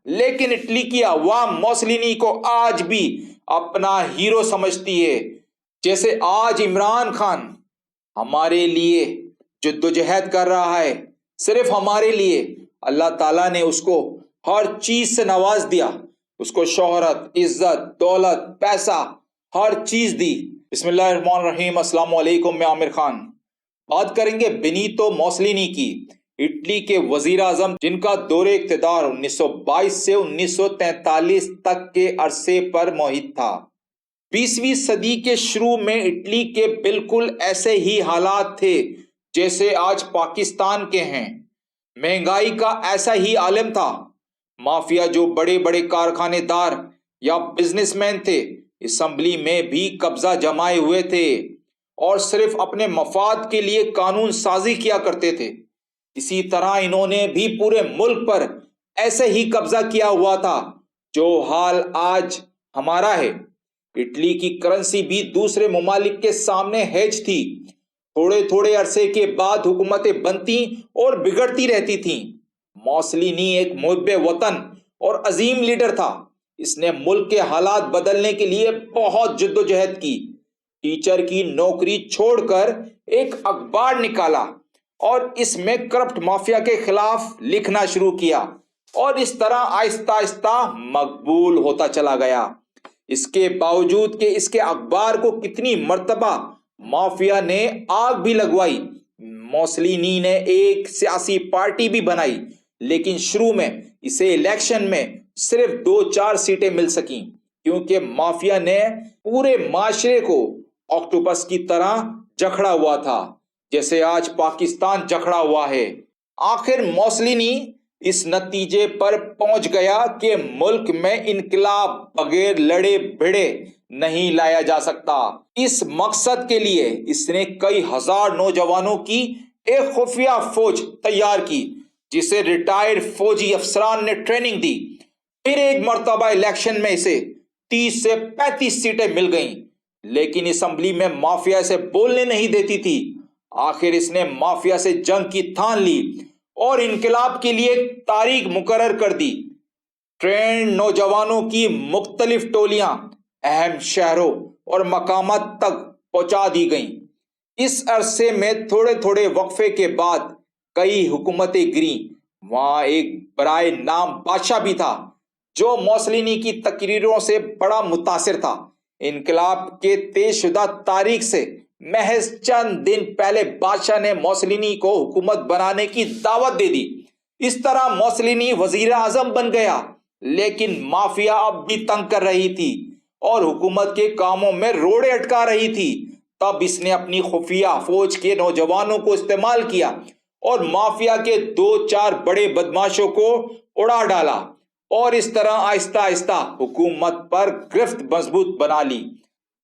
لیکن اٹلی کی عوام موسولینی کو آج بھی اپنا ہیرو سمجھتی ہے۔ جیسے آج عمران خان ہمارے لیے جدوجہد کر رہا ہے، صرف ہمارے لیے، اللہ تعالیٰ نے اس کو ہر چیز سے نواز دیا، اس کو شہرت، عزت، دولت، پیسہ، ہر چیز دی۔ بسم اللہ الرحمن الرحیم۔ السلام علیکم، میں عامر خان۔ بات کریں گے بینیتو موسولینی کی، اٹلی کے وزیر اعظم جن کا دور اقتدار 1922 سے 1943 تک کے عرصے پر محیط تھا۔ 20ویں صدی کے شروع میں اٹلی کے بالکل ایسے ہی حالات تھے جیسے آج پاکستان کے ہیں۔ مہنگائی کا ایسا ہی عالم تھا۔ مافیا جو بڑے بڑے کارخانے دار یا بزنس مین تھے، اسمبلی میں بھی قبضہ جمائے ہوئے تھے اور صرف اپنے مفاد کے لیے قانون سازی کیا کرتے تھے۔ اسی طرح انہوں نے بھی پورے ملک پر ایسے ہی قبضہ کیا ہوا تھا جو حال آج ہمارا ہے۔ اٹلی کی کرنسی بھی دوسرے ممالک کے سامنے ہیج تھی۔ تھوڑے تھوڑے عرصے کے بعد حکومتیں بنتی اور بگڑتی رہتی تھیں۔ موسولینی ایک محب وطن اور عظیم لیڈر تھا۔ اس نے ملک کے حالات بدلنے کے لیے بہت جدوجہد کی۔ ٹیچر کی نوکری چھوڑ کر ایک اخبار نکالا اور اس میں کرپٹ مافیا کے خلاف لکھنا شروع کیا، اور اس طرح آہستہ آہستہ مقبول ہوتا چلا گیا۔ اس کے باوجود کہ اس کے اخبار کو کتنی مرتبہ مافیا نے آگ بھی لگوائی، موسولینی نے ایک سیاسی پارٹی بھی بنائی، لیکن شروع میں اسے الیکشن میں صرف 2-4 سیٹیں مل سکیں، کیونکہ مافیا نے پورے معاشرے کو آکٹوپس کی طرح جکڑا ہوا تھا، جیسے آج پاکستان جکڑا ہوا ہے۔ آخر موسولینی اس نتیجے پر پہنچ گیا کہ ملک میں انقلاب بغیر لڑے بھڑے نہیں لایا جا سکتا۔ اس مقصد کے لیے اس نے کئی ہزار نوجوانوں کی ایک خفیہ فوج تیار کی، جسے ریٹائرڈ فوجی افسران نے ٹریننگ دی۔ پھر ایک مرتبہ الیکشن میں اسے 30 سے 35 سیٹیں مل گئیں، لیکن اسمبلی میں مافیا اسے بولنے نہیں دیتی تھی۔ آخر اس نے مافیا سے جنگ کی تھان لی اور انقلاب کے لیے تاریخ مقرر کر دی۔ ٹرینڈ نوجوانوں کی مختلف ٹولیاں اہم شہروں اور مقامات تک پہنچا دی گئیں۔ اس عرصے میں تھوڑے تھوڑے وقفے کے بعد کئی حکومتیں گریں۔ وہاں ایک برائے نام بادشاہ بھی تھا جو موسولینی کی تقریروں سے بڑا متاثر تھا۔ انقلاب کے طے شدہ تاریخ سے محض چند دن پہلے بادشاہ نے موسولینی کو حکومت بنانے کی دعوت دے دی۔ اس طرح موسولینی وزیر اعظم بن گیا، لیکن مافیا اب بھی تنگ کر رہی تھی اور حکومت کے کاموں میں روڑے اٹکا رہی تھی۔ تب اس نے اپنی خفیہ فوج کے نوجوانوں کو استعمال کیا اور مافیا کے 2-4 بڑے بدماشوں کو اڑا ڈالا، اور اس طرح آہستہ آہستہ حکومت پر گرفت مضبوط بنا لی۔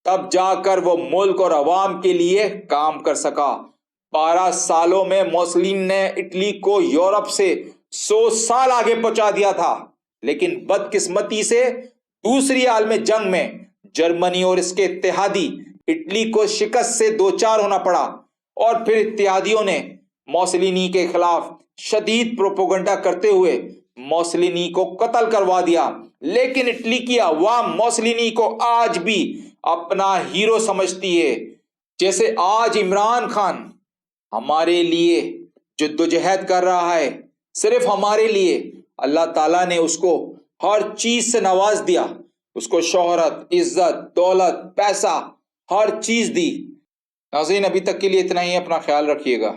تب جا کر وہ ملک اور عوام کے لیے کام کر سکا۔ 12 سالوں میں موسولینی نے اٹلی کو یورپ سے 100 سال آگے پہنچا دیا تھا، لیکن بدقسمتی سے دوسری عالمی جنگ میں جرمنی اور اس کے اتحادی اٹلی کو شکست سے دوچار ہونا پڑا، اور پھر اتحادیوں نے موسولینی کے خلاف شدید پروپیگنڈا کرتے ہوئے موسولینی کو قتل کروا دیا۔ لیکن اٹلی کی عوام موسولینی کو آج بھی اپنا ہیرو سمجھتی ہے۔ جیسے آج عمران خان ہمارے لیے جدوجہد کر رہا ہے، صرف ہمارے لیے، اللہ تعالیٰ نے اس کو ہر چیز سے نواز دیا، اس کو شہرت، عزت، دولت، پیسہ، ہر چیز دی۔ ناظرین، ابھی تک کے لیے اتنا ہی، اپنا خیال رکھیے گا۔